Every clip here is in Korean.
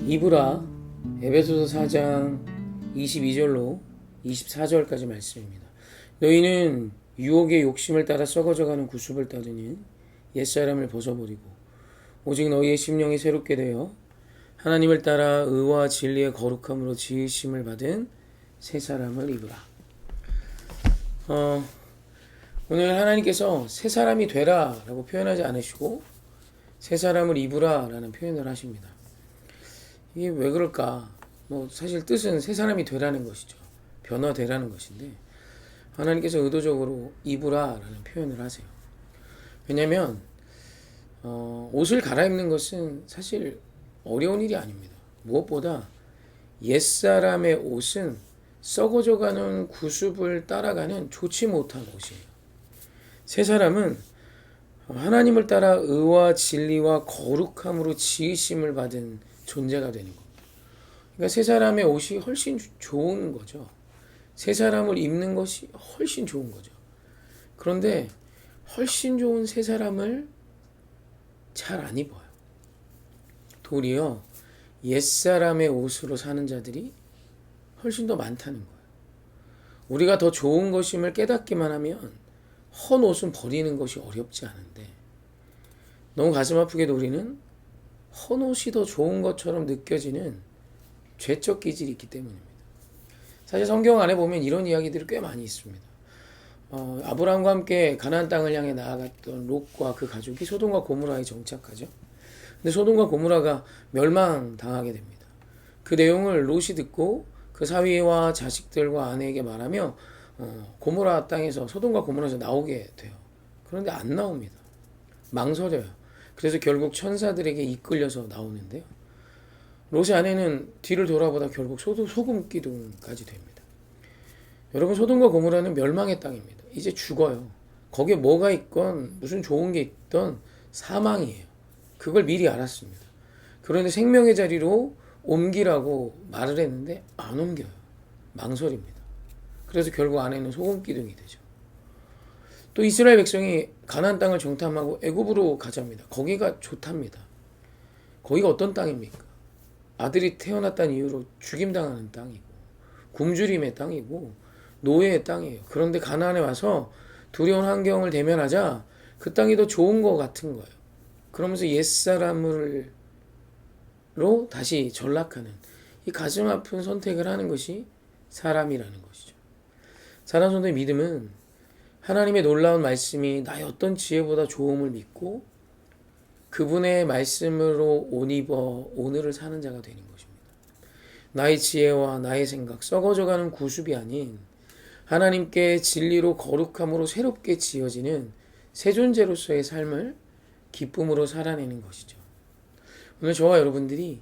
이브라 에베소서 4장 22절로 24절까지 말씀입니다. 너희는 유혹의 욕심을 따라 썩어져가는 구습을 따르니 옛사람을 벗어버리고 오직 너희의 심령이 새롭게 되어 하나님을 따라 의와 진리의 거룩함으로 지으심을 받은 새 사람을 입으라. 오늘 하나님께서 새 사람이 되라 라고 표현하지 않으시고 새 사람을 입으라 라는 표현을 하십니다. 이게 왜 그럴까? 사실 뜻은 새 사람이 되라는 것이죠. 변화되라는 것인데 하나님께서 의도적으로 입으라 라는 표현을 하세요. 왜냐하면 옷을 갈아입는 것은 사실 어려운 일이 아닙니다. 무엇보다 옛사람의 옷은 썩어져가는 구습을 따라가는 좋지 못한 옷이에요. 새 사람은 하나님을 따라 의와 진리와 거룩함으로 지으심을 받은 존재가 되는 겁니다. 그러니까 새 사람의 옷이 훨씬 좋은 거죠. 새 사람을 입는 것이 훨씬 좋은 거죠. 그런데 훨씬 좋은 새 사람을 잘 안 입어요. 도리어 옛사람의 옷으로 사는 자들이 훨씬 더 많다는 거예요. 우리가 더 좋은 것임을 깨닫기만 하면 헌 옷은 버리는 것이 어렵지 않은데 너무 가슴 아프게도 우리는 헌 옷이 더 좋은 것처럼 느껴지는 죄적 기질이 있기 때문입니다. 사실 성경 안에 보면 이런 이야기들이 꽤 많이 있습니다. 아브라함과 함께 가나안 땅을 향해 나아갔던 롯과 그 가족이 소돔과 고모라에 정착하죠. 근데 소돔과 고모라가 멸망당하게 됩니다. 그 내용을 롯이 듣고 그 사위와 자식들과 아내에게 말하며 고모라 땅에서 소돔과 고모라에서 나오게 돼요. 그런데 안 나옵니다. 망설여요. 그래서 결국 천사들에게 이끌려서 나오는데요. 롯의 아내는 뒤를 돌아보다 결국 소금 기둥까지 됩니다. 여러분, 소돔과 고모라는 멸망의 땅입니다. 이제 죽어요. 거기에 뭐가 있건 무슨 좋은 게 있던 사망이에요. 그걸 미리 알았습니다. 그런데 생명의 자리로 옮기라고 말을 했는데 안 옮겨요. 망설입니다. 그래서 결국 아내는 소금 기둥이 되죠. 또 이스라엘 백성이 가나안 땅을 정탐하고 애굽으로 가자입니다. 거기가 좋답니다. 거기가 어떤 땅입니까? 아들이 태어났다는 이유로 죽임당하는 땅이고 굶주림의 땅이고 노예의 땅이에요. 그런데 가나안에 와서 두려운 환경을 대면하자 그 땅이 더 좋은 것 같은 거예요. 그러면서 옛사람으로 다시 전락하는 이 가슴 아픈 선택을 하는 것이 사람이라는 것이죠. 사람 손의 믿음은 하나님의 놀라운 말씀이 나의 어떤 지혜보다 좋음을 믿고 그분의 말씀으로 옷 입어 오늘을 사는 자가 되는 것입니다. 나의 지혜와 나의 생각, 썩어져가는 구습이 아닌 하나님께 진리로 거룩함으로 새롭게 지어지는 새 존재로서의 삶을 기쁨으로 살아내는 것이죠. 오늘 저와 여러분들이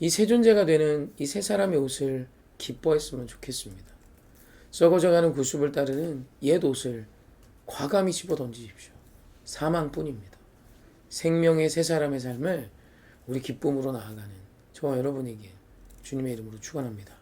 이 새 존재가 되는 이 새 사람의 옷을 기뻐했으면 좋겠습니다. 썩어져가는 구습을 따르는 옛 옷을 과감히 집어 던지십시오. 사망뿐입니다. 생명의 새 사람의 삶을 우리 기쁨으로 나아가는 저와 여러분에게 주님의 이름으로 축원합니다.